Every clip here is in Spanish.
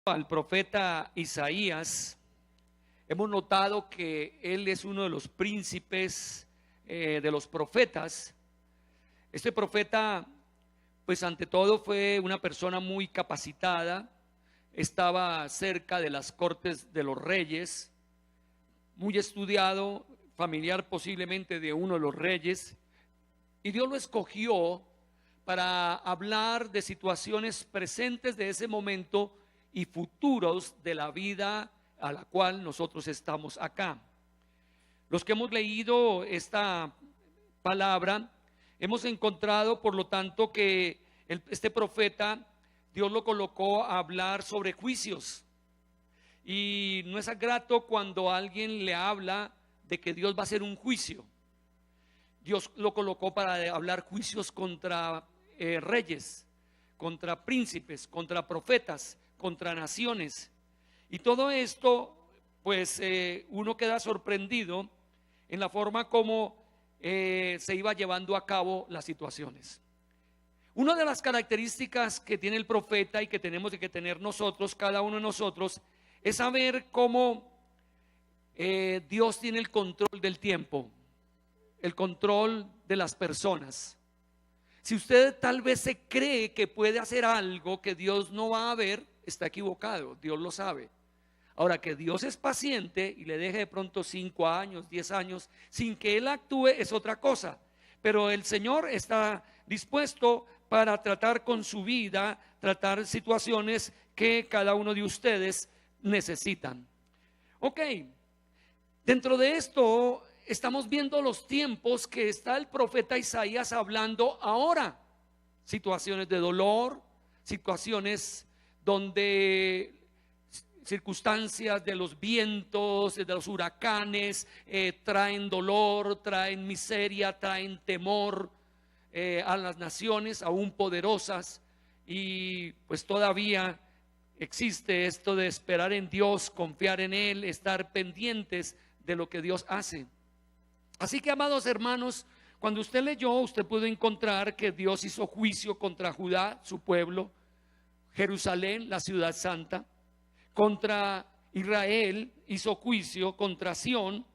Al profeta Isaías, hemos notado que él es uno de los príncipes de los profetas. Este profeta, pues ante todo fue una persona muy capacitada, estaba cerca de las cortes de los reyes, muy estudiado, familiar posiblemente de uno de los reyes, y Dios lo escogió para hablar de situaciones presentes de ese momento y futuros de la vida a la cual nosotros estamos acá. Los que hemos leído esta palabra, hemos encontrado por lo tanto que este profeta, Dios lo colocó a hablar sobre juicios. Y no es grato cuando alguien le habla de que Dios va a hacer un juicio. Dios lo colocó para hablar juicios contra reyes, contra príncipes, contra profetas, contra naciones. Y todo esto, pues uno queda sorprendido en la forma como se iba llevando a cabo las situaciones. Una de las características que tiene el profeta y que tenemos que tener nosotros, cada uno de nosotros, es saber cómo Dios tiene el control del tiempo, el control de las personas. Si usted tal vez se cree que puede hacer algo que Dios no va a ver, está equivocado, Dios lo sabe. Ahora, que Dios es paciente y le deje de pronto 5 años, 10 años sin que Él actúe es otra cosa. Pero el Señor está dispuesto para tratar con su vida, tratar situaciones que cada uno de ustedes necesitan. Ok, dentro de esto estamos viendo los tiempos que está el profeta Isaías hablando ahora. Situaciones de dolor, situaciones donde circunstancias de los vientos, de los huracanes, traen dolor, traen miseria, traen temor a las naciones aún poderosas. Y pues todavía existe esto de esperar en Dios, confiar en Él, estar pendientes de lo que Dios hace. Así que, amados hermanos, cuando usted leyó, usted pudo encontrar que Dios hizo juicio contra Judá, su pueblo, Jerusalén, la ciudad santa. Contra Israel hizo juicio, contra Sión.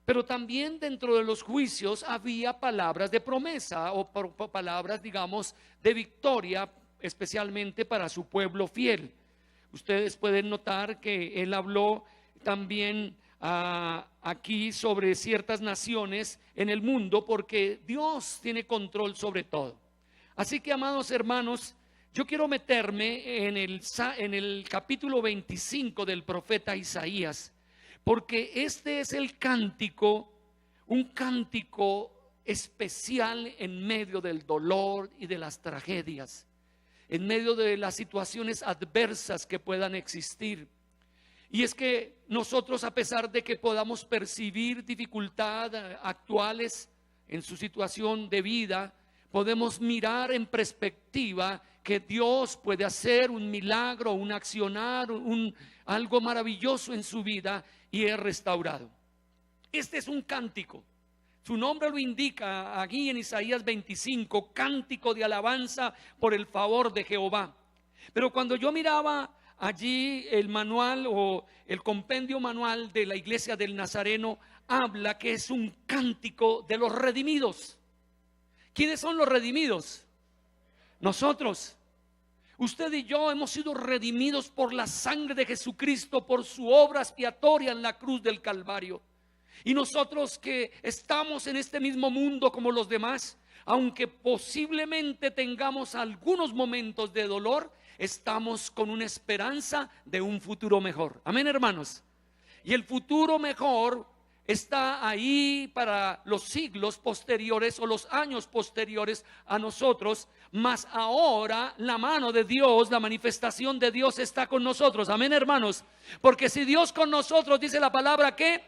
Pero también dentro de los juicios había palabras de promesa o palabras, digamos, de victoria, especialmente para su pueblo fiel. Ustedes pueden notar que él habló también aquí sobre ciertas naciones en el mundo, porque Dios tiene control sobre todo. Así que, amados hermanos, yo quiero meterme en el capítulo 25 del profeta Isaías, porque este es el cántico, un cántico especial en medio del dolor y de las tragedias, en medio de las situaciones adversas que puedan existir. Y es que nosotros, a pesar de que podamos percibir dificultades actuales en su situación de vida, podemos mirar en perspectiva que Dios puede hacer un milagro, un accionar, algo maravilloso en su vida y es restaurado. Este es un cántico. Su nombre lo indica aquí en Isaías 25, cántico de alabanza por el favor de Jehová. Pero cuando yo miraba allí el manual o el compendio manual de la iglesia del Nazareno, habla que es un cántico de los redimidos. ¿Quiénes son los redimidos? Nosotros. Usted y yo hemos sido redimidos por la sangre de Jesucristo, por su obra expiatoria en la cruz del Calvario. Y nosotros que estamos en este mismo mundo como los demás, aunque posiblemente tengamos algunos momentos de dolor, estamos con una esperanza de un futuro mejor. Amén, hermanos. Y el futuro mejor está ahí para los siglos posteriores o los años posteriores a nosotros. Mas ahora la mano de Dios, la manifestación de Dios está con nosotros. Amén, hermanos. Porque si Dios con nosotros, dice la palabra que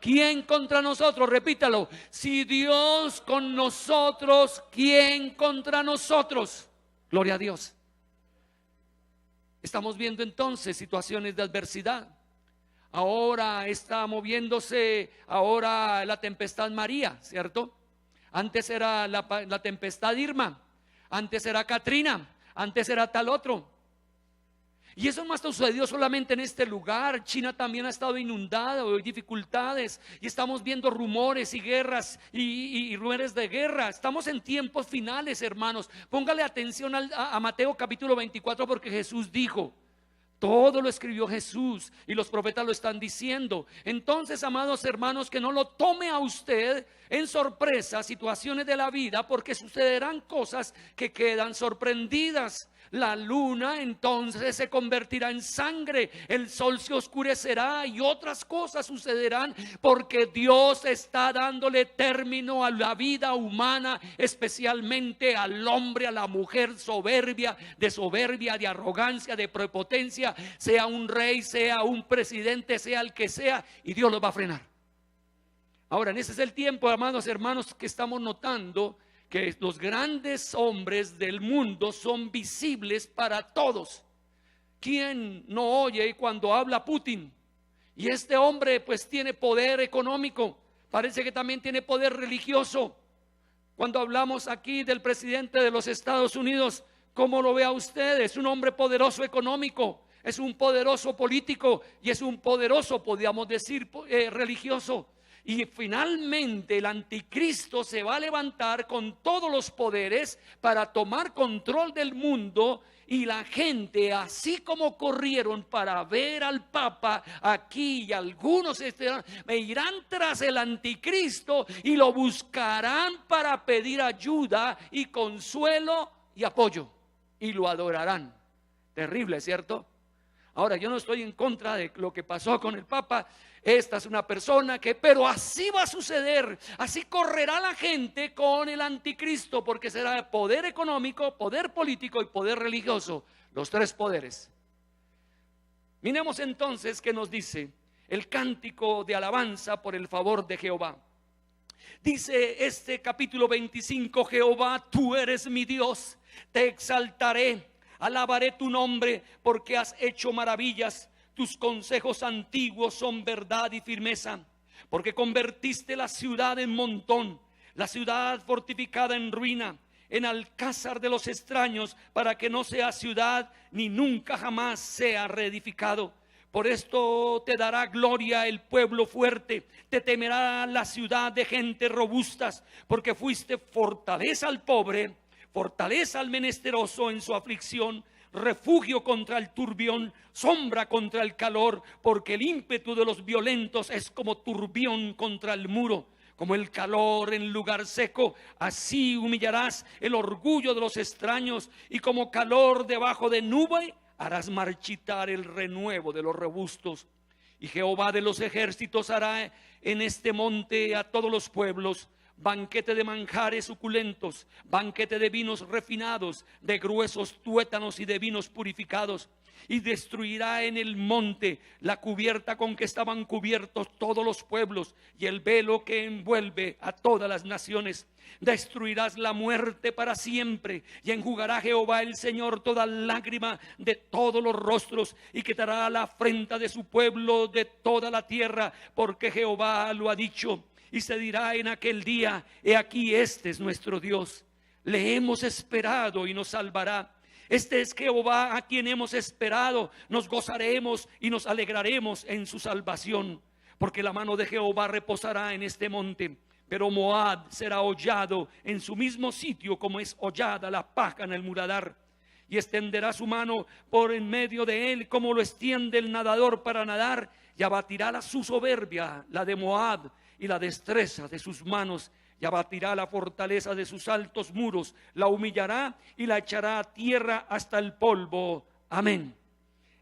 ¿quién contra nosotros? Repítalo. Si Dios con nosotros, ¿quién contra nosotros? Gloria a Dios. Estamos viendo entonces situaciones de adversidad. Ahora está moviéndose ahora la tempestad María, ¿cierto? Antes era la tempestad Irma, antes era Katrina, antes era tal otro. Y eso no ha sucedido solamente en este lugar. China también ha estado inundada, hay dificultades, y estamos viendo rumores y guerras y rumores de guerra. Estamos en tiempos finales, hermanos. Póngale atención a Mateo capítulo 24, porque Jesús dijo, todo lo escribió Jesús y los profetas lo están diciendo. Entonces, amados hermanos, que no lo tome a usted en sorpresa situaciones de la vida, porque sucederán cosas que quedan sorprendidas. La luna entonces se convertirá en sangre, el sol se oscurecerá y otras cosas sucederán, porque Dios está dándole término a la vida humana, especialmente al hombre, a la mujer soberbia, de arrogancia, de prepotencia, sea un rey, sea un presidente, sea el que sea, y Dios los va a frenar. Ahora, en ese es el tiempo, amados hermanos, que estamos notando que los grandes hombres del mundo son visibles para todos. ¿Quién no oye cuando habla Putin? Y este hombre pues tiene poder económico, parece que también tiene poder religioso. Cuando hablamos aquí del presidente de los Estados Unidos, ¿cómo lo ve a usted? Es un hombre poderoso económico, es un poderoso político y es un poderoso, podríamos decir, religioso. Y finalmente el anticristo se va a levantar con todos los poderes para tomar control del mundo. Y la gente, así como corrieron para ver al Papa aquí, y algunos irán tras el anticristo y lo buscarán para pedir ayuda y consuelo y apoyo, y lo adorarán. Terrible, ¿cierto? Ahora, yo no estoy en contra de lo que pasó con el Papa. Esta es una persona pero así va a suceder, así correrá la gente con el anticristo, porque será poder económico, poder político y poder religioso, los tres poderes. Miremos entonces qué nos dice el cántico de alabanza por el favor de Jehová. Dice este capítulo 25, Jehová, tú eres mi Dios, te exaltaré, alabaré tu nombre porque has hecho maravillas. Tus consejos antiguos son verdad y firmeza, porque convertiste la ciudad en montón, la ciudad fortificada en ruina, en alcázar de los extraños, para que no sea ciudad ni nunca jamás sea reedificado. Por esto te dará gloria el pueblo fuerte, te temerá la ciudad de gente robustas, porque fuiste fortaleza al pobre, fortaleza al menesteroso en su aflicción, refugio contra el turbión, sombra contra el calor, porque el ímpetu de los violentos es como turbión contra el muro, como el calor en lugar seco. Así humillarás el orgullo de los extraños, y como calor debajo de nube harás marchitar el renuevo de los robustos. Y Jehová de los ejércitos hará en este monte a todos los pueblos banquete de manjares suculentos, banquete de vinos refinados, de gruesos tuétanos y de vinos purificados. Y destruirá en el monte la cubierta con que estaban cubiertos todos los pueblos, y el velo que envuelve a todas las naciones. Destruirás la muerte para siempre, y enjugará Jehová el Señor toda lágrima de todos los rostros, y quitará la afrenta de su pueblo de toda la tierra, porque Jehová lo ha dicho. Y se dirá en aquel día: he aquí, este es nuestro Dios, le hemos esperado y nos salvará. Este es Jehová a quien hemos esperado, nos gozaremos y nos alegraremos en su salvación. Porque la mano de Jehová reposará en este monte, pero Moab será hollado en su mismo sitio, como es hollada la paja en el muladar. Y extenderá su mano por en medio de él, como lo extiende el nadador para nadar, y abatirá su soberbia, la de Moab, y la destreza de sus manos, y abatirá la fortaleza de sus altos muros, la humillará y la echará a tierra hasta el polvo. Amén.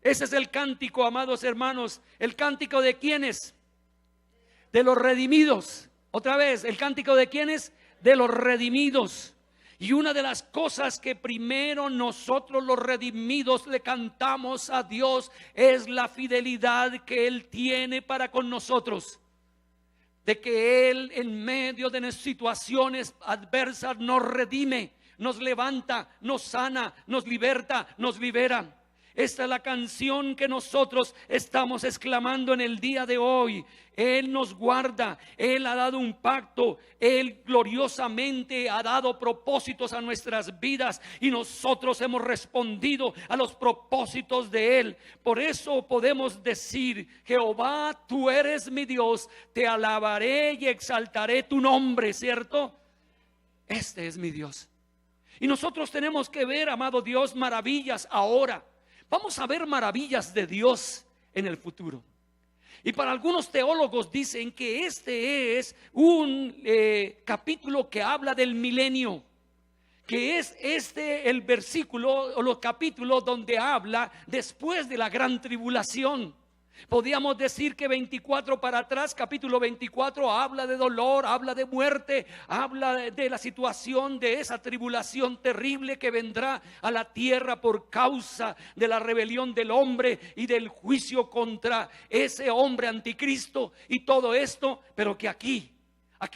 Ese es el cántico, amados hermanos. ¿El cántico de quiénes? De los redimidos. Otra vez, ¿el cántico de quiénes? De los redimidos. Y una de las cosas que primero nosotros los redimidos le cantamos a Dios es la fidelidad que Él tiene para con nosotros. De que Él en medio de situaciones adversas nos redime, nos levanta, nos sana, nos liberta, nos libera. Esta es la canción que nosotros estamos exclamando en el día de hoy. Él nos guarda, Él ha dado un pacto, Él gloriosamente ha dado propósitos a nuestras vidas y nosotros hemos respondido a los propósitos de Él. Por eso podemos decir: Jehová, tú eres mi Dios, te alabaré y exaltaré tu nombre, ¿cierto? Este es mi Dios. Y nosotros tenemos que ver, amado Dios, maravillas ahora. Vamos a ver maravillas de Dios en el futuro. Y para algunos teólogos dicen que este es un capítulo que habla del milenio, que es el versículo o los capítulos donde habla después de la gran tribulación. Podríamos decir que 24 para atrás, capítulo 24, habla de dolor, habla de muerte, habla de la situación de esa tribulación terrible que vendrá a la tierra por causa de la rebelión del hombre y del juicio contra ese hombre anticristo y todo esto. Pero que aquí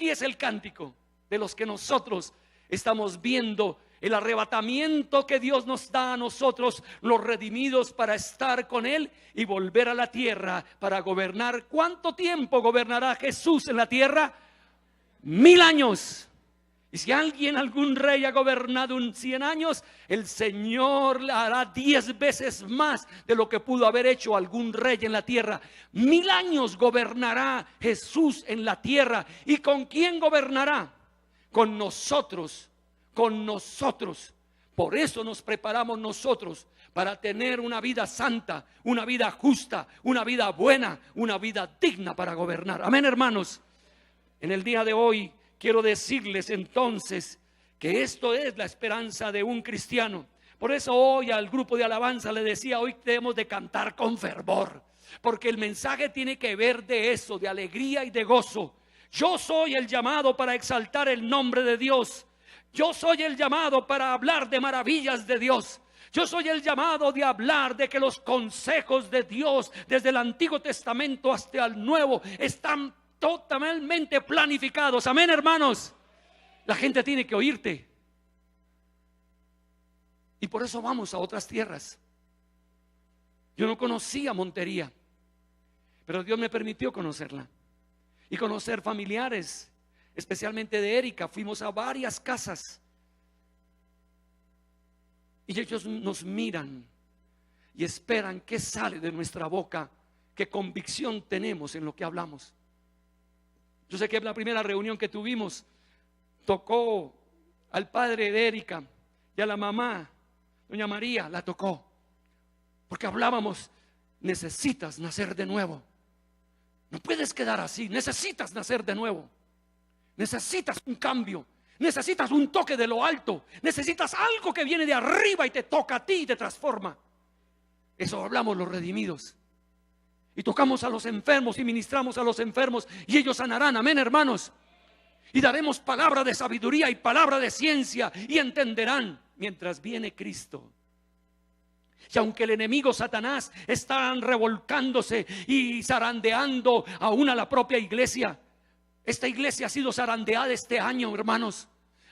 es el cántico de los que nosotros estamos viendo. El arrebatamiento que Dios nos da a nosotros, los redimidos, para estar con Él y volver a la tierra para gobernar. ¿Cuánto tiempo gobernará Jesús en la tierra? 1000 años. Y si algún rey ha gobernado 100 años, el Señor le hará 10 veces más de lo que pudo haber hecho algún rey en la tierra. 1000 años gobernará Jesús en la tierra. ¿Y con quién gobernará? Con nosotros. Con nosotros. Por eso nos preparamos nosotros para tener una vida santa, una vida justa, una vida buena, una vida digna para gobernar. Amén, hermanos. En el día de hoy quiero decirles entonces que esto es la esperanza de un cristiano. Por eso hoy al grupo de alabanza le decía: hoy debemos de cantar con fervor, porque el mensaje tiene que ver de eso, de alegría y de gozo. Yo soy el llamado para exaltar el nombre de Dios. Yo soy el llamado para hablar de maravillas de Dios. Yo soy el llamado de hablar de que los consejos de Dios desde el Antiguo Testamento hasta el Nuevo están totalmente planificados. Amén, hermanos. La gente tiene que oírte. Y por eso vamos a otras tierras. Yo no conocía Montería, pero Dios me permitió conocerla y conocer familiares, especialmente de Erika. Fuimos a varias casas y ellos nos miran y esperan qué sale de nuestra boca, qué convicción tenemos en lo que hablamos. Yo sé que en la primera reunión que tuvimos tocó al padre de Erika y a la mamá, doña María, la tocó, porque hablábamos: necesitas nacer de nuevo, no puedes quedar así, necesitas nacer de nuevo. Necesitas un cambio, necesitas un toque de lo alto, necesitas algo que viene de arriba y te toca a ti y te transforma. Eso hablamos los redimidos. Y tocamos a los enfermos y ministramos a los enfermos y ellos sanarán. Amén, hermanos. Y daremos palabra de sabiduría y palabra de ciencia y entenderán mientras viene Cristo. Y aunque el enemigo Satanás está revolcándose y zarandeando aún a la propia iglesia, esta iglesia ha sido zarandeada este año, hermanos.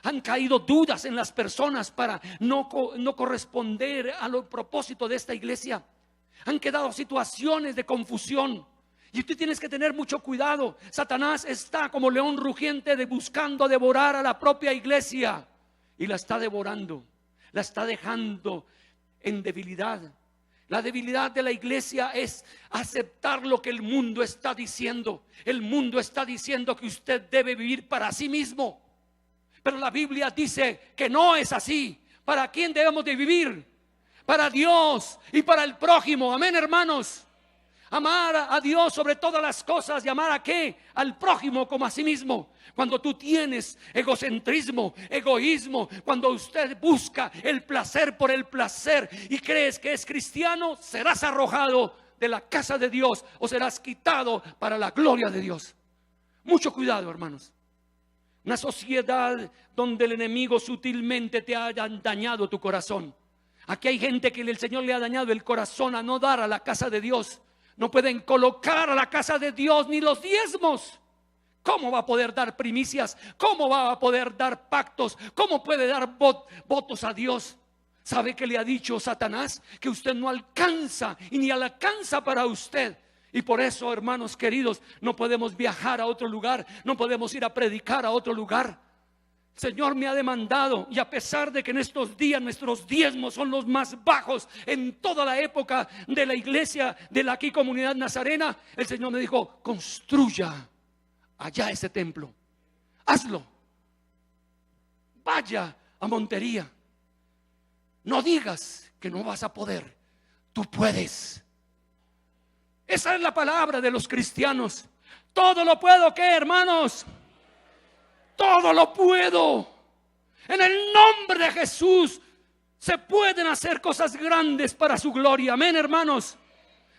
Han caído dudas en las personas para no corresponder a los propósitos de esta iglesia. Han quedado situaciones de confusión. Y tú tienes que tener mucho cuidado. Satanás está como león rugiente buscando devorar a la propia iglesia. Y la está devorando. La está dejando en debilidad. La debilidad de la iglesia es aceptar lo que el mundo está diciendo. El mundo está diciendo que usted debe vivir para sí mismo. Pero la Biblia dice que no es así. ¿Para quién debemos de vivir? Para Dios y para el prójimo. Amén, hermanos. Amar a Dios sobre todas las cosas. ¿Y amar a qué? Al prójimo como a sí mismo. Cuando tú tienes egocentrismo, egoísmo, cuando usted busca el placer por el placer y crees que es cristiano, serás arrojado de la casa de Dios o serás quitado para la gloria de Dios. Mucho cuidado, hermanos. Una sociedad donde el enemigo sutilmente te haya dañado tu corazón. Aquí hay gente que el Señor le ha dañado el corazón a no dar a la casa de Dios. No pueden colocar a la casa de Dios ni los diezmos. ¿Cómo va a poder dar primicias? ¿Cómo va a poder dar pactos? ¿Cómo puede dar votos a Dios ¿Sabe qué le ha dicho Satanás? Que usted no alcanza y ni alcanza para usted. Y por eso, hermanos queridos, no podemos viajar a otro lugar, no podemos ir a predicar a otro lugar. El Señor me ha demandado, y a pesar de que en estos días nuestros diezmos son los más bajos en toda la época de la iglesia de la aquí comunidad nazarena, el Señor me dijo: construya allá ese templo, hazlo, vaya a Montería. No digas que no vas a poder, tú puedes. Esa es la palabra de los cristianos. Todo lo puedo, ¿qué, hermanos? Todo lo puedo. En el nombre de Jesús se pueden hacer cosas grandes para su gloria. Amén, hermanos.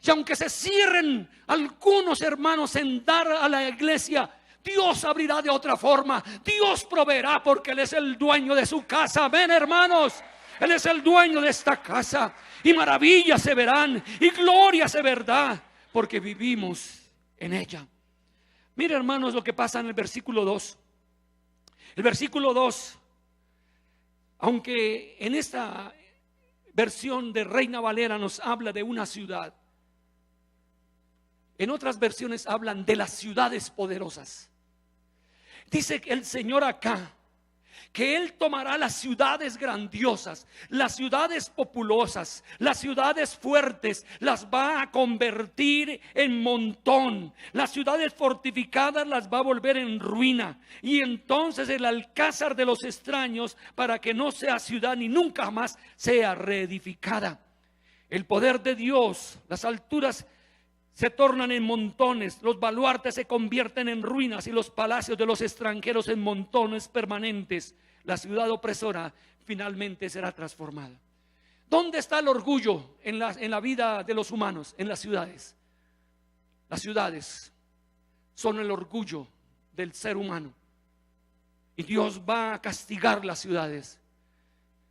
Y aunque se cierren algunos hermanos en dar a la iglesia, Dios abrirá de otra forma. Dios proveerá, porque Él es el dueño de su casa. Amén, hermanos. Él es el dueño de esta casa. Y maravillas se verán, y gloria se verá, porque vivimos en ella. Mire, hermanos, lo que pasa en el versículo 2. El versículo 2, aunque en esta versión de Reina Valera nos habla de una ciudad, en otras versiones hablan de las ciudades poderosas. Dice el Señor acá que Él tomará las ciudades grandiosas, las ciudades populosas, las ciudades fuertes, las va a convertir en montón. Las ciudades fortificadas las va a volver en ruina. Y entonces el alcázar de los extraños, para que no sea ciudad ni nunca más sea reedificada. El poder de Dios, las alturas se tornan en montones, los baluartes se convierten en ruinas y los palacios de los extranjeros en montones permanentes. La ciudad opresora finalmente será transformada. ¿Dónde está el orgullo en la vida de los humanos? En las ciudades. Las ciudades son el orgullo del ser humano. Y Dios va a castigar las ciudades.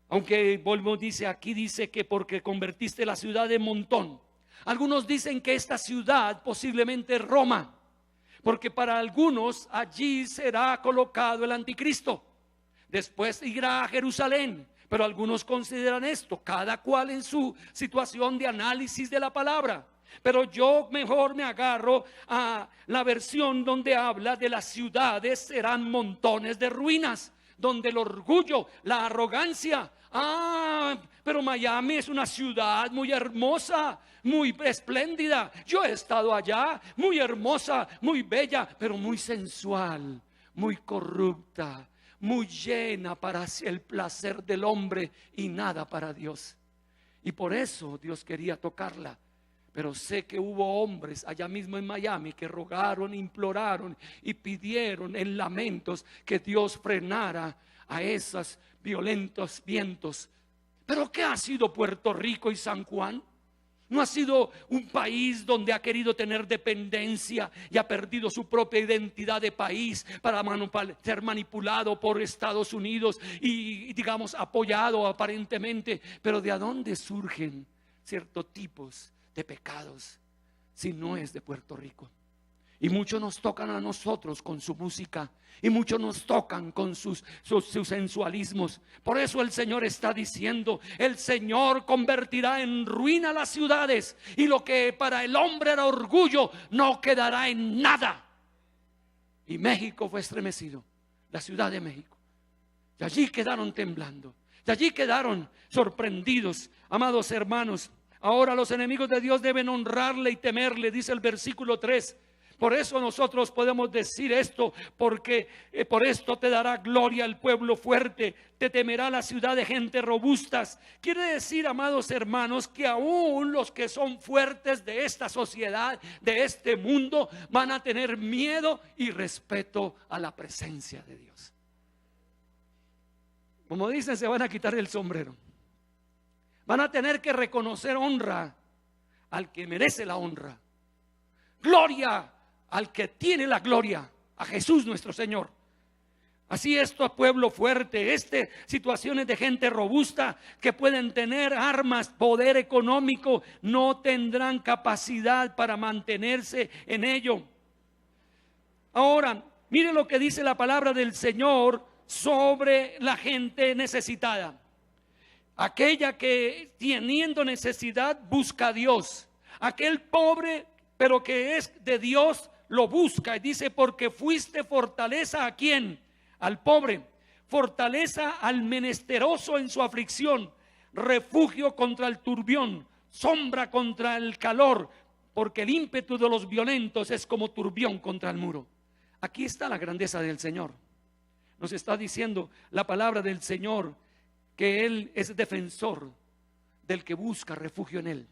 Aunque Volvo dice aquí, dice que porque convertiste la ciudad en montón. Algunos dicen que esta ciudad posiblemente es Roma, porque para algunos allí será colocado el anticristo. Después irá a Jerusalén, pero algunos consideran esto, cada cual en su situación de análisis de la palabra. Pero yo mejor me agarro a la versión donde habla de las ciudades serán montones de ruinas, donde el orgullo, la arrogancia. Pero Miami es una ciudad muy hermosa, muy espléndida. Yo he estado allá, muy hermosa, muy bella, pero muy sensual, muy corrupta, muy llena para el placer del hombre y nada para Dios. Y por eso Dios quería tocarla. Pero sé que hubo hombres allá mismo en Miami que rogaron, imploraron y pidieron en lamentos que Dios frenara a esos violentos vientos. Pero ¿qué ha sido Puerto Rico y San Juan? ¿No ha sido un país donde ha querido tener dependencia y ha perdido su propia identidad de país para ser manipulado por Estados Unidos y digamos apoyado aparentemente? Pero ¿de dónde surgen ciertos tipos de pecados si no es de Puerto Rico? Y muchos nos tocan a nosotros con su música, y muchos nos tocan con sus sensualismos. Por eso el Señor está diciendo: el Señor convertirá en ruina las ciudades, y lo que para el hombre era orgullo no quedará en nada. Y México fue estremecido, la Ciudad de México, y allí quedaron temblando, y allí quedaron sorprendidos. Amados hermanos, ahora los enemigos de Dios deben honrarle y temerle, dice el versículo 3. Por eso nosotros podemos decir esto, porque por esto te dará gloria el pueblo fuerte, te temerá la ciudad de gente robustas. Quiere decir, amados hermanos, que aún los que son fuertes de esta sociedad, de este mundo, van a tener miedo y respeto a la presencia de Dios. Como dicen, se van a quitar el sombrero. Van a tener que reconocer honra al que merece la honra. Gloria al que tiene la gloria, a Jesús nuestro Señor. Así esto, pueblo fuerte, situaciones de gente robusta que pueden tener armas, poder económico, no tendrán capacidad para mantenerse en ello. Ahora, mire lo que dice la palabra del Señor sobre la gente necesitada. aquella que teniendo necesidad busca a Dios, aquel pobre pero que es de Dios lo busca, y dice: porque fuiste fortaleza ¿a quién? Al pobre, fortaleza al menesteroso en su aflicción, refugio contra el turbión, sombra contra el calor, porque el ímpetu de los violentos es como turbión contra el muro. Aquí está la grandeza del Señor. Nos está diciendo la palabra del Señor que Él es defensor del que busca refugio en Él.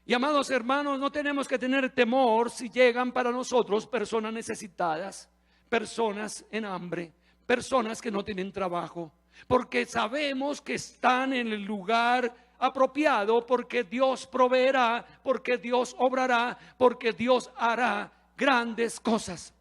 Y amados hermanos, no tenemos que tener temor si llegan para nosotros personas necesitadas, personas en hambre, personas que no tienen trabajo, porque sabemos que están en el lugar apropiado, porque Dios proveerá, porque Dios obrará, porque Dios hará grandes cosas.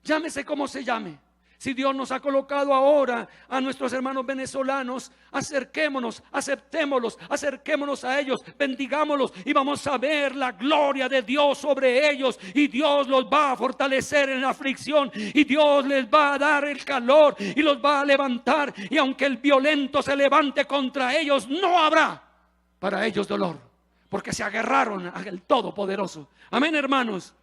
Llámese como se llame. Si Dios nos ha colocado ahora a nuestros hermanos venezolanos, acerquémonos, aceptémoslos, acerquémonos a ellos, bendigámoslos y vamos a ver la gloria de Dios sobre ellos. Y Dios los va a fortalecer en la aflicción, y Dios les va a dar el calor y los va a levantar. Y aunque el violento se levante contra ellos, no habrá para ellos dolor, porque se agarraron al Todopoderoso. Amén, hermanos.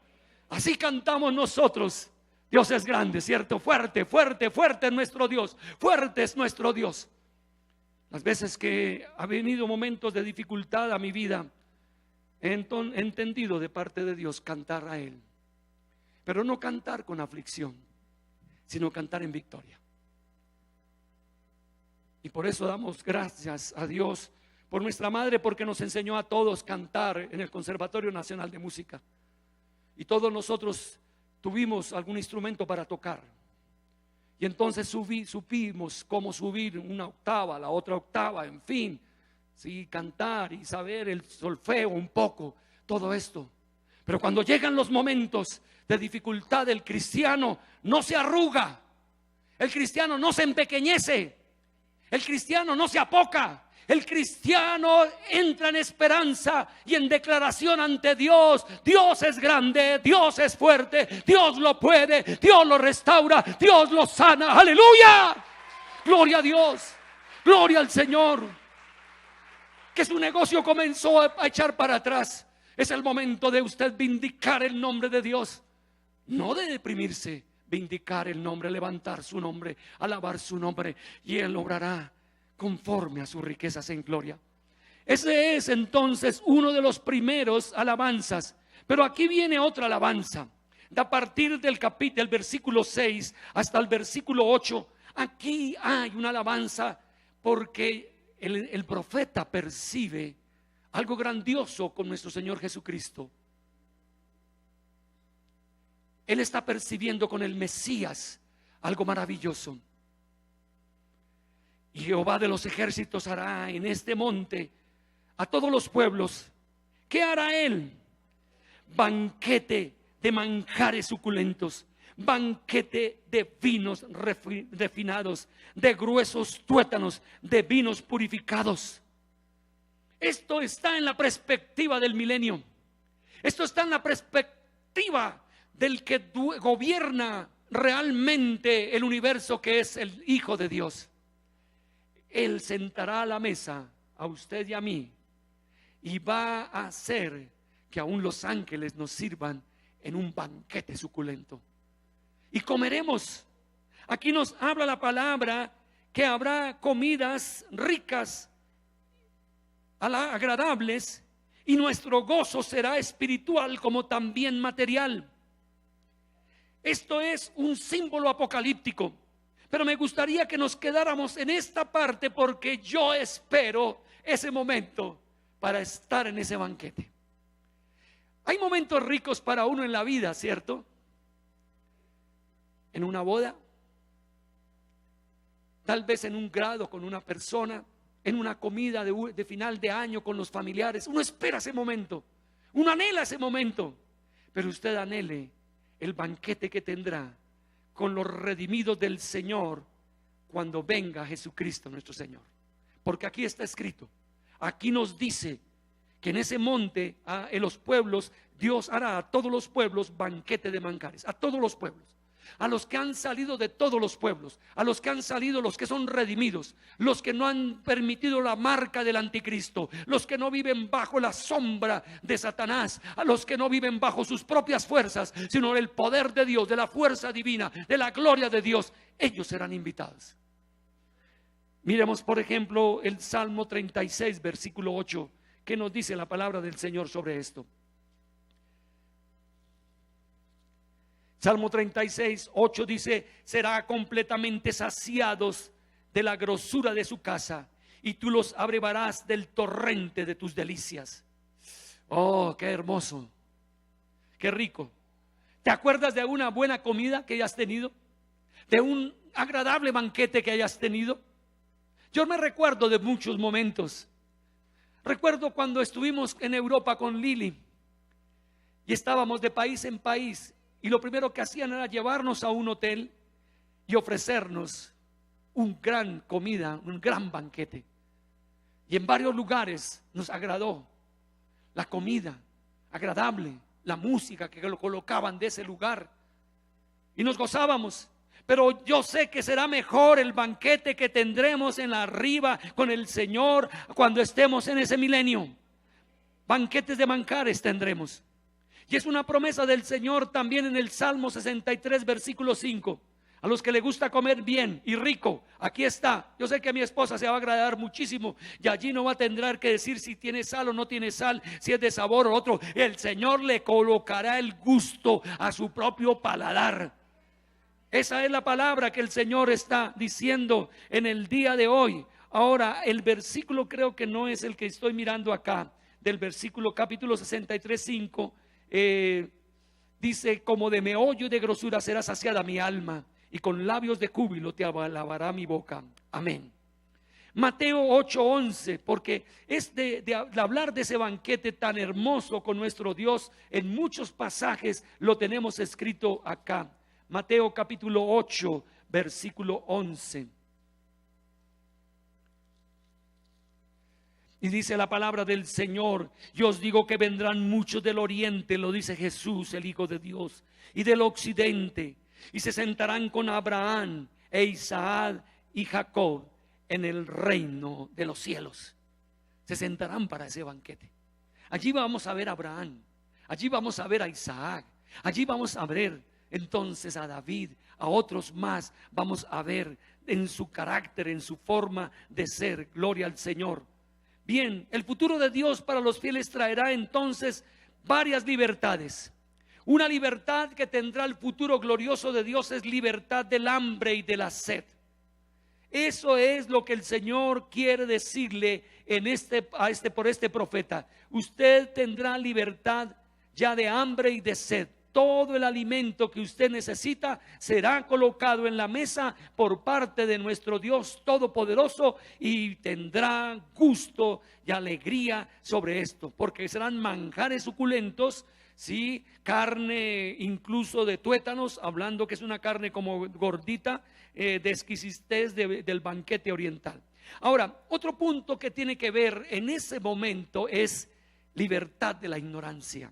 Así cantamos nosotros. Dios es grande, ¿cierto? Fuerte, fuerte, fuerte es nuestro Dios. Fuerte es nuestro Dios. Las veces que ha venido momentos de dificultad a mi vida, he entendido de parte de Dios cantar a Él. Pero no cantar con aflicción, sino cantar en victoria. Y por eso damos gracias a Dios por nuestra madre, porque nos enseñó a todos cantar en el Conservatorio Nacional de Música. Y todos nosotros tuvimos algún instrumento para tocar, y entonces supimos cómo subir una octava, la otra octava, en fin, sí, cantar y saber el solfeo un poco, todo esto. Pero cuando llegan los momentos de dificultad, el cristiano no se arruga, el cristiano no se empequeñece, el cristiano no se apoca. El cristiano entra en esperanza y en declaración ante Dios. Dios es grande, Dios es fuerte, Dios lo puede, Dios lo restaura, Dios lo sana. ¡Aleluya! Gloria a Dios, gloria al Señor. Que su negocio comenzó a echar para atrás. Es el momento de usted vindicar el nombre de Dios. No de deprimirse, vindicar el nombre, levantar su nombre, alabar su nombre, y Él obrará conforme a sus riquezas en gloria. Ese es entonces uno de los primeros alabanzas. Pero aquí viene otra alabanza. A partir del versículo 6 hasta el versículo 8, aquí hay una alabanza, porque el profeta percibe algo grandioso con nuestro Señor Jesucristo. Él está percibiendo con el Mesías algo maravilloso. Y Jehová de los ejércitos hará en este monte a todos los pueblos. ¿Qué hará Él? Banquete de manjares suculentos, banquete de vinos refinados, de gruesos tuétanos, de vinos purificados. Esto está en la perspectiva del milenio. Esto está en la perspectiva del que gobierna realmente el universo, que es el Hijo de Dios. Él sentará a la mesa a usted y a mí, y va a hacer que aún los ángeles nos sirvan en un banquete suculento. Y comeremos. Aquí nos habla la palabra que habrá comidas ricas, agradables, y nuestro gozo será espiritual como también material. Esto es un símbolo apocalíptico. Pero me gustaría que nos quedáramos en esta parte, porque yo espero ese momento para estar en ese banquete. Hay momentos ricos para uno en la vida, ¿cierto? En una boda, tal vez en un grado con una persona, en una comida de final de año con los familiares. Uno espera ese momento, uno anhela ese momento, pero usted anhele el banquete que tendrá con los redimidos del Señor cuando venga Jesucristo nuestro Señor. Porque aquí está escrito, aquí nos dice que en ese monte, en los pueblos, Dios hará a todos los pueblos banquete de manjares, a todos los pueblos. a los que han salido de todos los pueblos, a los que han salido, los que son redimidos, los que no han permitido la marca del anticristo, los que no viven bajo la sombra de Satanás, a los que no viven bajo sus propias fuerzas, sino el poder de Dios, de la fuerza divina, de la gloria de Dios. Ellos serán invitados. Miremos por ejemplo el Salmo 36 versículo 8. ¿Qué nos dice la palabra del Señor sobre esto? Salmo 36, 8 dice: será completamente saciados de la grosura de su casa, y tú los abrevarás del torrente de tus delicias. Oh, qué hermoso, qué rico. ¿Te acuerdas de una buena comida que hayas tenido? ¿De un agradable banquete que hayas tenido? Yo me recuerdo de muchos momentos. Recuerdo cuando estuvimos en Europa con Lili y estábamos de país en país, y lo primero que hacían era llevarnos a un hotel y ofrecernos un gran comida, un gran banquete. Y en varios lugares nos agradó la comida, agradable, la música que lo colocaban de ese lugar, y nos gozábamos. Pero yo sé que será mejor el banquete que tendremos en la arriba con el Señor cuando estemos en ese milenio. Banquetes de manjares tendremos. Y es una promesa del Señor también en el Salmo 63 versículo 5. A los que le gusta comer bien y rico, aquí está. Yo sé que a mi esposa se va a agradar muchísimo, y allí no va a tener que decir si tiene sal o no tiene sal, si es de sabor o otro. El Señor le colocará el gusto a su propio paladar. Esa es la palabra que el Señor está diciendo en el día de hoy. Ahora, el versículo creo que no es el que estoy mirando acá, del versículo capítulo 63, 5, dice: como de meollo y de grosura será saciada mi alma, y con labios de júbilo te alabará mi boca. Amén. Mateo 8:11, porque es de hablar de ese banquete tan hermoso con nuestro Dios. En muchos pasajes lo tenemos escrito acá. Mateo capítulo 8 versículo 11. Y dice la palabra del Señor: yo os digo que vendrán muchos del oriente, lo dice Jesús, el Hijo de Dios, y del occidente, y se sentarán con Abraham e Isaac y Jacob en el reino de los cielos. Se sentarán para ese banquete. Allí vamos a ver a Abraham, allí vamos a ver a Isaac, allí vamos a ver entonces a David, a otros más. Vamos a ver en su carácter, en su forma de ser. Gloria al Señor. Bien, el futuro de Dios para los fieles traerá entonces varias libertades. Una libertad que tendrá el futuro glorioso de Dios es libertad del hambre y de la sed. Eso es lo que el Señor quiere decirle por este profeta. Usted tendrá libertad ya de hambre y de sed. Todo el alimento que usted necesita será colocado en la mesa por parte de nuestro Dios Todopoderoso, y tendrá gusto y alegría sobre esto, porque serán manjares suculentos, ¿sí? Carne incluso de tuétanos, hablando que es una carne como gordita, de exquisitez del banquete oriental. Ahora, otro punto que tiene que ver en ese momento es libertad de la ignorancia.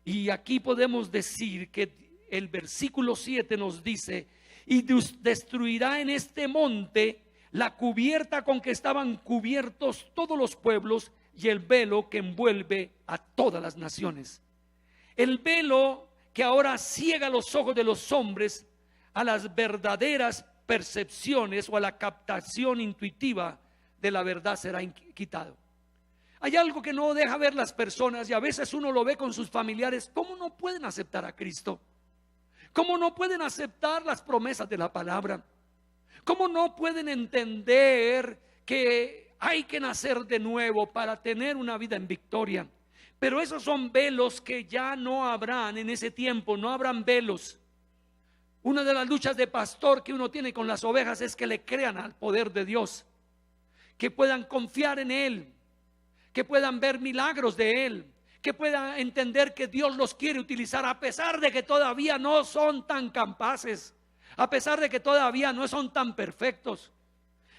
Y aquí podemos decir que el versículo 7 nos dice: y destruirá en este monte la cubierta con que estaban cubiertos todos los pueblos, y el velo que envuelve a todas las naciones. El velo que ahora ciega los ojos de los hombres a las verdaderas percepciones o a la captación intuitiva de la verdad será quitado. Hay algo que no deja ver las personas, y a veces uno lo ve con sus familiares. ¿Cómo no pueden aceptar a Cristo? ¿Cómo no pueden aceptar las promesas de la palabra? ¿Cómo no pueden entender que hay que nacer de nuevo para tener una vida en victoria? Pero esos son velos que ya no habrán en ese tiempo. No habrán velos. Una de las luchas de pastor que uno tiene con las ovejas es que le crean al poder de Dios, que puedan confiar en Él, que puedan ver milagros de Él, que puedan entender que Dios los quiere utilizar a pesar de que todavía no son tan capaces, a pesar de que todavía no son tan perfectos.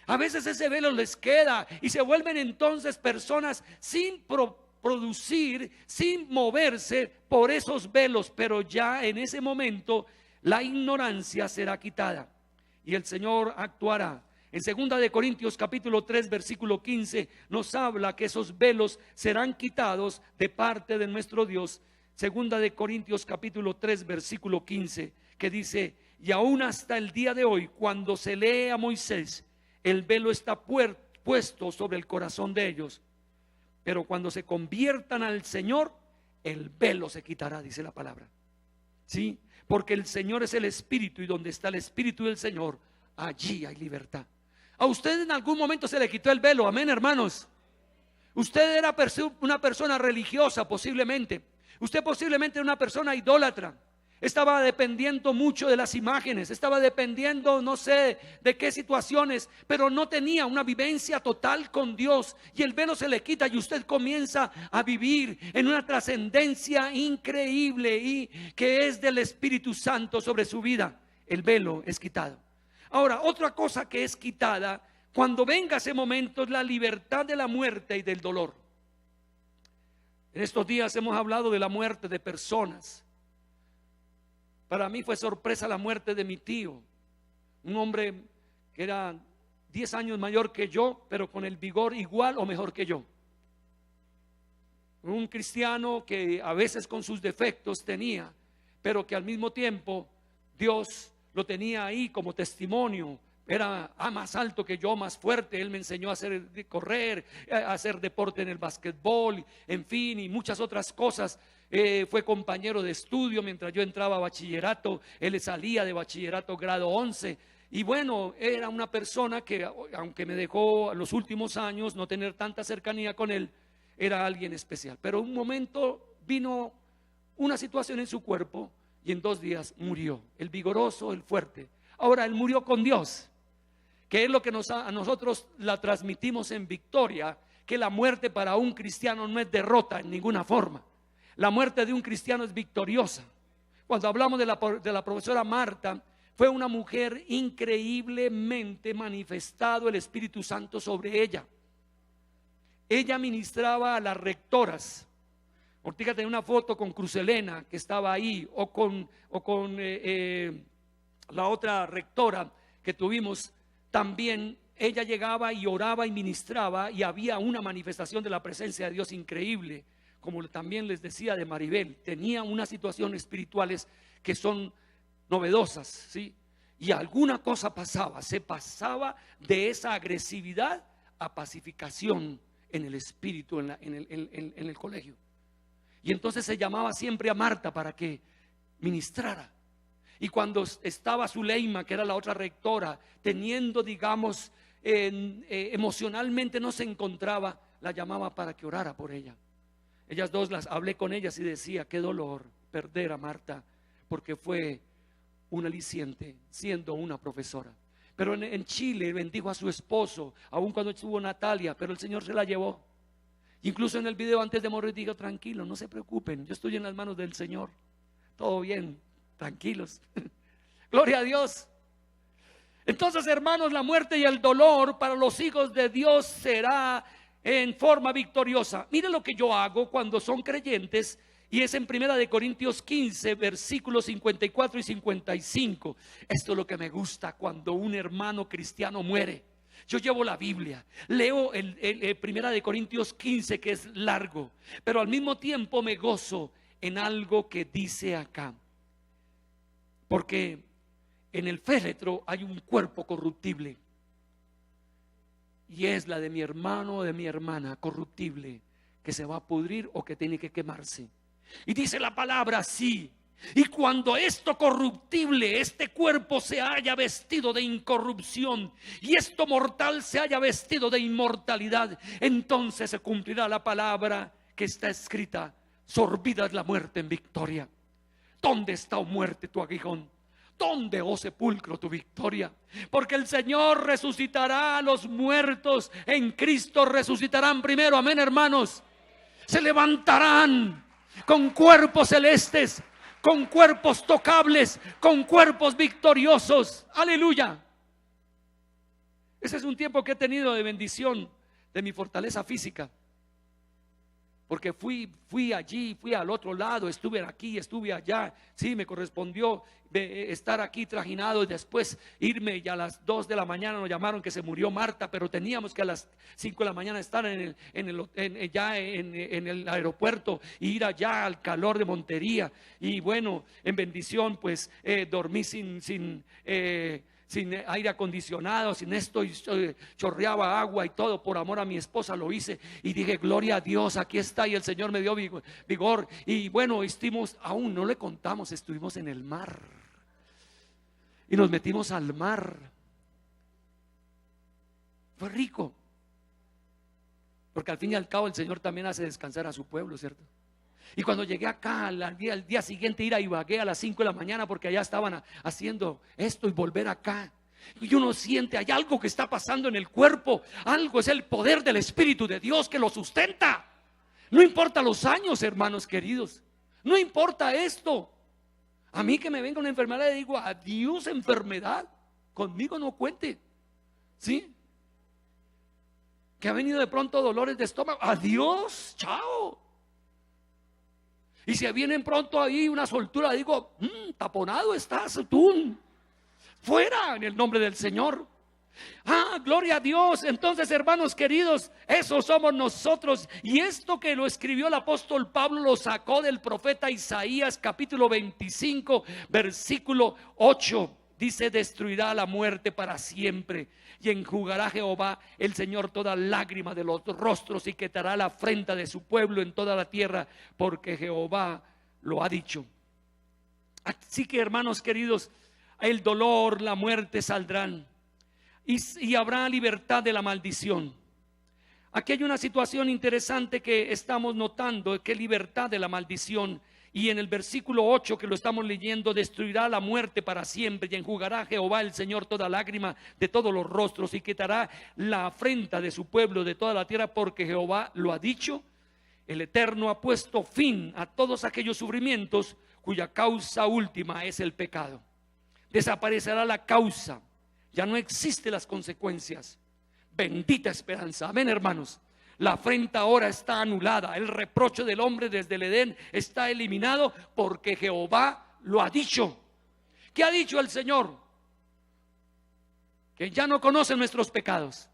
A veces ese velo les queda y se vuelven entonces personas sin producir, sin moverse por esos velos, pero ya en ese momento la ignorancia será quitada y el Señor actuará. En 2 Corintios capítulo 3 versículo 15 nos habla que esos velos serán quitados de parte de nuestro Dios. 2 Corintios capítulo 3 versículo 15, que dice: y aún hasta el día de hoy, cuando se lee a Moisés, el velo está puesto sobre el corazón de ellos, pero cuando se conviertan al Señor, el velo se quitará, dice la palabra. ¿Sí? Porque el Señor es el Espíritu, y donde está el Espíritu del Señor, allí hay libertad. A usted en algún momento se le quitó el velo, amén, hermanos. Usted era una persona religiosa, posiblemente. Usted posiblemente era una persona idólatra. Estaba dependiendo mucho de las imágenes, estaba dependiendo no sé de qué situaciones, pero no tenía una vivencia total con Dios, y el velo se le quita y usted comienza a vivir en una trascendencia increíble y que es del Espíritu Santo sobre su vida. El velo es quitado. Ahora, otra cosa que es quitada cuando venga ese momento es la libertad de la muerte y del dolor. En estos días hemos hablado de la muerte de personas. Para mí fue sorpresa la muerte de mi tío, un hombre que era 10 años mayor que yo, pero con el vigor igual o mejor que yo. Un cristiano que a veces con sus defectos tenía, pero que al mismo tiempo Dios lo tenía ahí como testimonio. Era más alto que yo, más fuerte. Él me enseñó a correr, a hacer deporte en el básquetbol, en fin, y muchas otras cosas. Fue compañero de estudio mientras yo entraba a bachillerato. Él salía de bachillerato grado 11. Y bueno, era una persona que, aunque me dejó los últimos años no tener tanta cercanía con él, era alguien especial. Pero un momento vino una situación en su cuerpo y en 2 días murió. El vigoroso, el fuerte. Ahora él murió con Dios, que es lo que a nosotros la transmitimos en Victoria, que la muerte para un cristiano no es derrota en ninguna forma. La muerte de un cristiano es victoriosa. Cuando hablamos de la profesora Marta, fue una mujer increíblemente manifestado el Espíritu Santo sobre ella. Ella ministraba a las rectoras. Ortiga tenía una foto con Cruzelena que estaba ahí, o con la otra rectora que tuvimos. También ella llegaba y oraba y ministraba, y había una manifestación de la presencia de Dios increíble. Como también les decía de Maribel, tenía unas situaciones espirituales que son novedosas, ¿sí? Y alguna cosa pasaba, se pasaba de esa agresividad a pacificación en el espíritu, en el colegio. Y entonces se llamaba siempre a Marta para que ministrara. Y cuando estaba Zuleima, que era la otra rectora, teniendo, digamos, emocionalmente no se encontraba, la llamaba para que orara por ella. Ellas dos hablé con ellas y decía: qué dolor perder a Marta, porque fue un aliciente siendo una profesora. Pero en Chile bendijo a su esposo, aun cuando estuvo Natalia, pero el Señor se la llevó. Incluso en el video antes de morir dijo: tranquilo, no se preocupen, yo estoy en las manos del Señor, todo bien, tranquilos. Gloria a Dios. Entonces, hermanos, la muerte y el dolor para los hijos de Dios será en forma victoriosa. Mire lo que yo hago cuando son creyentes, y es en 1 Corintios 15 versículos 54 y 55. Esto es lo que me gusta cuando un hermano cristiano muere. Yo llevo la Biblia, leo el 1 Corintios 15, que es largo, pero al mismo tiempo me gozo en algo que dice acá. Porque en el féretro hay un cuerpo corruptible, y es la de mi hermano o de mi hermana corruptible, que se va a pudrir o que tiene que quemarse. Y dice la palabra así: y cuando esto corruptible, este cuerpo, se haya vestido de incorrupción, y esto mortal se haya vestido de inmortalidad, entonces se cumplirá la palabra que está escrita: sorbida es la muerte en victoria. ¿Dónde está, oh muerte, tu aguijón? ¿Dónde, oh sepulcro, tu victoria? Porque el Señor resucitará a los muertos. En Cristo resucitarán primero, amén, hermanos. Se levantarán con cuerpos celestes, con cuerpos tocables, con cuerpos victoriosos. Aleluya. Ese es un tiempo que he tenido de bendición, de mi fortaleza física. porque fui allí, fui al otro lado, estuve aquí, estuve allá. Sí, me correspondió estar aquí trajinado y después irme, y a las 2 de la mañana nos llamaron que se murió Marta, pero teníamos que a las 5 de la mañana estar en el aeropuerto e ir allá al calor de Montería. Y bueno, en bendición pues dormí sin aire acondicionado, sin esto, y chorreaba agua y todo, por amor a mi esposa lo hice, y dije gloria a Dios, aquí está, y el Señor me dio vigor. Y bueno, aún no le contamos, estuvimos en el mar y nos metimos al mar. Fue rico, porque al fin y al cabo el Señor también hace descansar a su pueblo, ¿cierto? Y cuando llegué acá al día siguiente, ir a Ibagué a las 5 de la mañana, porque allá estaban haciendo esto, y volver acá, y uno siente, hay algo que está pasando en el cuerpo, algo, es el poder del Espíritu de Dios que lo sustenta. No importa los años, hermanos queridos, no importa esto. A mí que me venga una enfermedad, le digo adiós enfermedad, conmigo no cuente. ¿Sí? Que ha venido de pronto dolores de estómago, adiós, chao. Y si vienen pronto ahí una soltura, digo, taponado estás tú, fuera en el nombre del Señor. Gloria a Dios. Entonces, hermanos queridos, esos somos nosotros. Y esto que lo escribió el apóstol Pablo lo sacó del profeta Isaías capítulo 25 versículo 8. Dice: destruirá la muerte para siempre, y enjugará Jehová el Señor toda lágrima de los rostros, y quitará la afrenta de su pueblo en toda la tierra, porque Jehová lo ha dicho. Así que, hermanos queridos, el dolor, la muerte saldrán, y habrá libertad de la maldición. Aquí hay una situación interesante que estamos notando, que libertad de la maldición. Y en el versículo 8 que lo estamos leyendo: destruirá la muerte para siempre, y enjugará Jehová el Señor toda lágrima de todos los rostros, y quitará la afrenta de su pueblo de toda la tierra, porque Jehová lo ha dicho. El Eterno ha puesto fin a todos aquellos sufrimientos cuya causa última es el pecado. Desaparecerá la causa, ya no existen las consecuencias. Bendita esperanza, amén, hermanos. La afrenta ahora está anulada, el reproche del hombre desde el Edén está eliminado, porque Jehová lo ha dicho. ¿Qué ha dicho el Señor? Que ya no conoce nuestros pecados,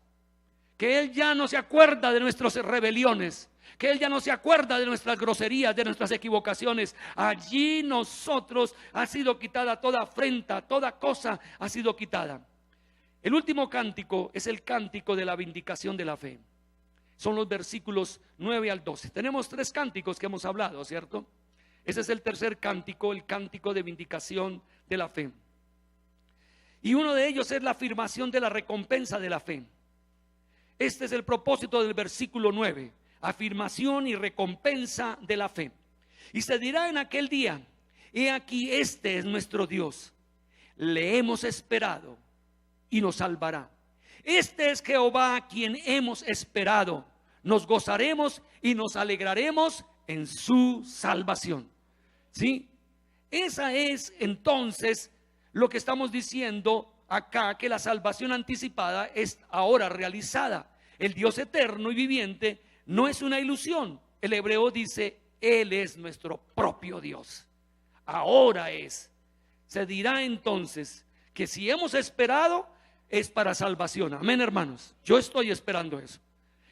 que Él ya no se acuerda de nuestras rebeliones, que Él ya no se acuerda de nuestras groserías, de nuestras equivocaciones. Allí nosotros ha sido quitada toda afrenta, toda cosa ha sido quitada. El último cántico es el cántico de la vindicación de la fe. Son los versículos 9 al 12. Tenemos 3 cánticos que hemos hablado, ¿cierto? Ese es el tercer cántico, el cántico de vindicación de la fe. Y uno de ellos es la afirmación de la recompensa de la fe. Este es el propósito del versículo 9: afirmación y recompensa de la fe. Y se dirá en aquel día: he aquí, este es nuestro Dios, le hemos esperado y nos salvará. Este es Jehová a quien hemos esperado, nos gozaremos y nos alegraremos en su salvación. ¿Sí? Esa es entonces lo que estamos diciendo acá, que la salvación anticipada es ahora realizada. El Dios eterno y viviente no es una ilusión. El hebreo dice: Él es nuestro propio Dios. Ahora es. Se dirá entonces que si hemos esperado, es para salvación. Amén, hermanos. Yo estoy esperando eso.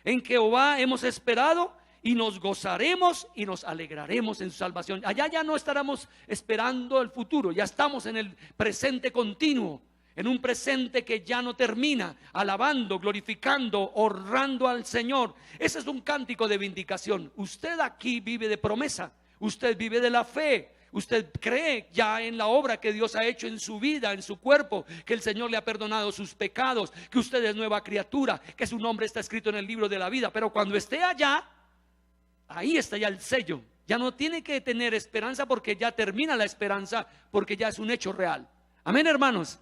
En Jehová hemos esperado y nos gozaremos y nos alegraremos en su salvación. Allá ya no estaremos esperando el futuro, ya estamos en el presente continuo, en un presente que ya no termina, alabando, glorificando, honrando al Señor. Ese es un cántico de vindicación. Usted aquí vive de promesa, usted vive de la fe. Usted cree ya en la obra que Dios ha hecho en su vida, en su cuerpo, que el Señor le ha perdonado sus pecados, que usted es nueva criatura, que su nombre está escrito en el libro de la vida. Pero cuando esté allá, ahí está ya el sello. Ya no tiene que tener esperanza, porque ya termina la esperanza, porque ya es un hecho real. Amén, hermanos.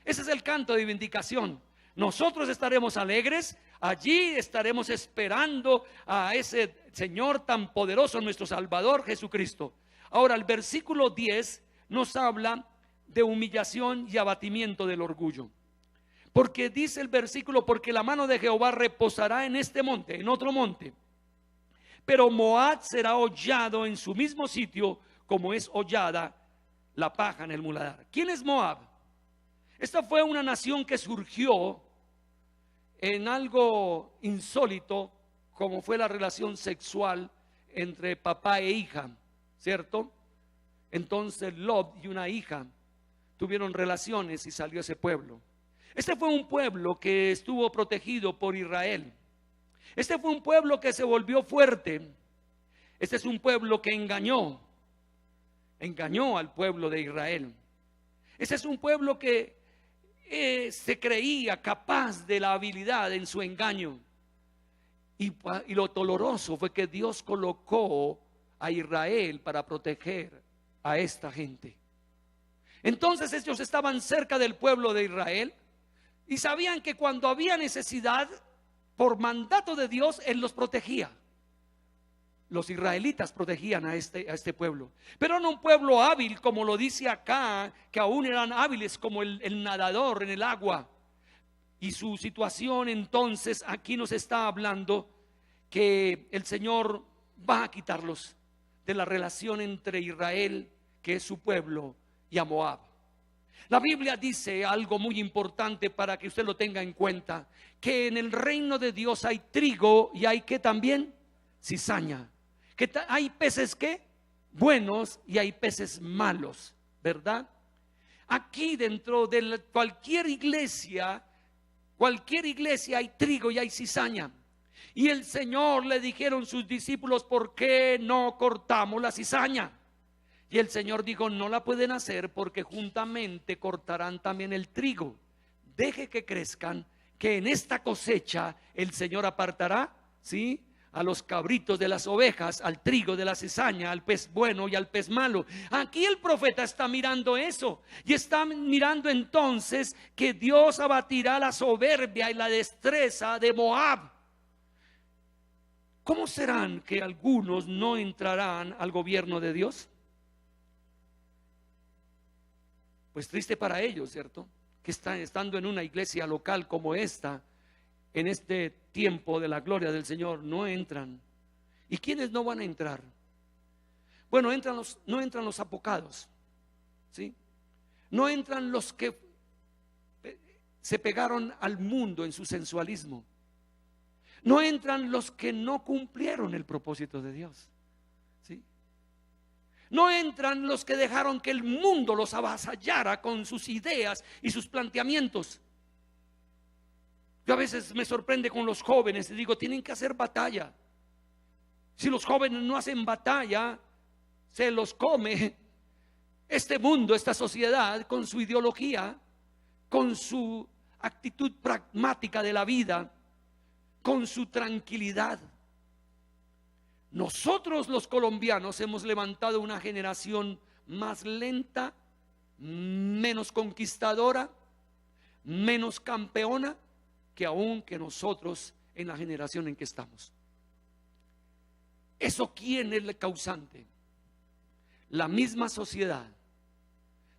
Ese es el canto de vindicación. Nosotros estaremos alegres, allí estaremos esperando a ese Señor tan poderoso, nuestro Salvador Jesucristo. Ahora el versículo 10 nos habla de humillación y abatimiento del orgullo. Porque dice el versículo: porque la mano de Jehová reposará en este monte, en otro monte, pero Moab será hollado en su mismo sitio como es hollada la paja en el muladar. ¿Quién es Moab? Esta fue una nación que surgió en algo insólito, como fue la relación sexual entre papá e hija, ¿cierto? Entonces Lot y una hija tuvieron relaciones y salió ese pueblo. Este fue un pueblo que estuvo protegido por Israel. Este fue un pueblo que se volvió fuerte. Este es un pueblo que engañó al pueblo de Israel. Este es un pueblo que se creía capaz de la habilidad en su engaño. Y lo doloroso fue que Dios colocó a Israel para proteger a esta gente. Entonces ellos estaban cerca del pueblo de Israel y sabían que cuando había necesidad, por mandato de Dios, Él los protegía. Los israelitas protegían a este pueblo, pero no un pueblo hábil, como lo dice acá, que aún eran hábiles como el nadador en el agua. Y su situación entonces aquí nos está hablando que el Señor va a quitarlos de la relación entre Israel, que es su pueblo, y a Moab. La Biblia dice algo muy importante para que usted lo tenga en cuenta, que en el reino de Dios hay trigo y hay que también cizaña. Que hay peces que buenos y hay peces malos, ¿verdad? Aquí dentro de cualquier iglesia hay trigo y hay cizaña. Y el Señor le dijeron sus discípulos: ¿por qué no cortamos la cizaña? Y el Señor dijo: no la pueden hacer porque juntamente cortarán también el trigo. Deje que crezcan, que en esta cosecha el Señor apartará, ¿sí?, a los cabritos de las ovejas, al trigo de la cizaña, al pez bueno y al pez malo. Aquí el profeta está mirando eso y está mirando entonces que Dios abatirá la soberbia y la destreza de Moab. ¿Cómo serán que algunos no entrarán al gobierno de Dios? Pues triste para ellos, ¿cierto? Que estando en una iglesia local como esta, en este tiempo de la gloria del Señor, no entran. ¿Y quiénes no van a entrar? Bueno, no entran los apocados, ¿sí? No entran los que se pegaron al mundo en su sensualismo. No entran los que no cumplieron el propósito de Dios, ¿sí? No entran los que dejaron que el mundo los avasallara con sus ideas y sus planteamientos. Yo a veces me sorprende con los jóvenes y digo: tienen que hacer batalla. Si los jóvenes no hacen batalla, se los come este mundo, esta sociedad, con su ideología, con su actitud pragmática de la vida, con su tranquilidad. Nosotros los colombianos hemos levantado una generación más lenta, menos conquistadora, menos campeona que aún que nosotros en la generación en que estamos. ¿Eso quién es el causante? La misma sociedad.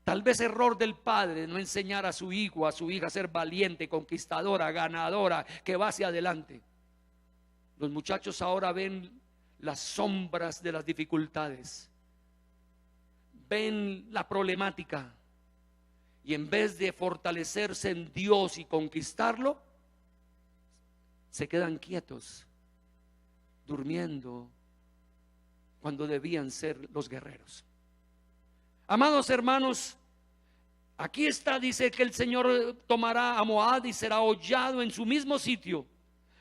Tal vez error del padre no enseñar a su hijo, a su hija a ser valiente, conquistadora, ganadora, que va hacia adelante. Los muchachos ahora ven las sombras de las dificultades, ven la problemática, y en vez de fortalecerse en Dios y conquistarlo, se quedan quietos, durmiendo, cuando debían ser los guerreros. Amados hermanos, aquí está, dice que el Señor tomará a Moab y será hollado en su mismo sitio,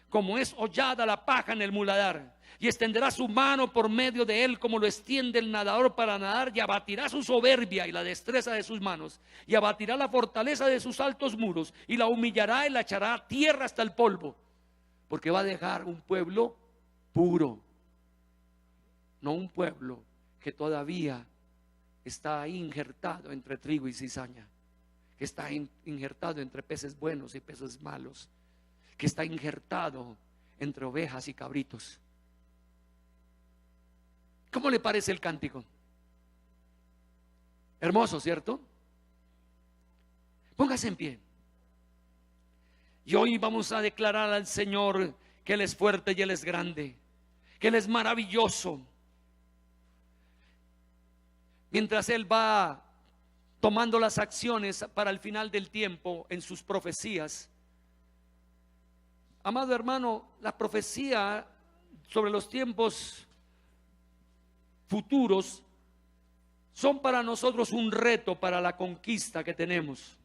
como es hollada la paja en el muladar, y extenderá su mano por medio de él como lo extiende el nadador para nadar, y abatirá su soberbia y la destreza de sus manos, y abatirá la fortaleza de sus altos muros, y la humillará y la echará a tierra hasta el polvo, porque va a dejar un pueblo puro, no un pueblo que todavía está ahí injertado entre trigo y cizaña, que está injertado entre peces buenos y peces malos, que está injertado entre ovejas y cabritos. ¿Cómo le parece el cántico? Hermoso, ¿cierto? Póngase en pie. Y hoy vamos a declarar al Señor que Él es fuerte y Él es grande, que Él es maravilloso. Mientras Él va tomando las acciones para el final del tiempo en sus profecías. Amado hermano, la profecía sobre los tiempos futuros son para nosotros un reto para la conquista que tenemos.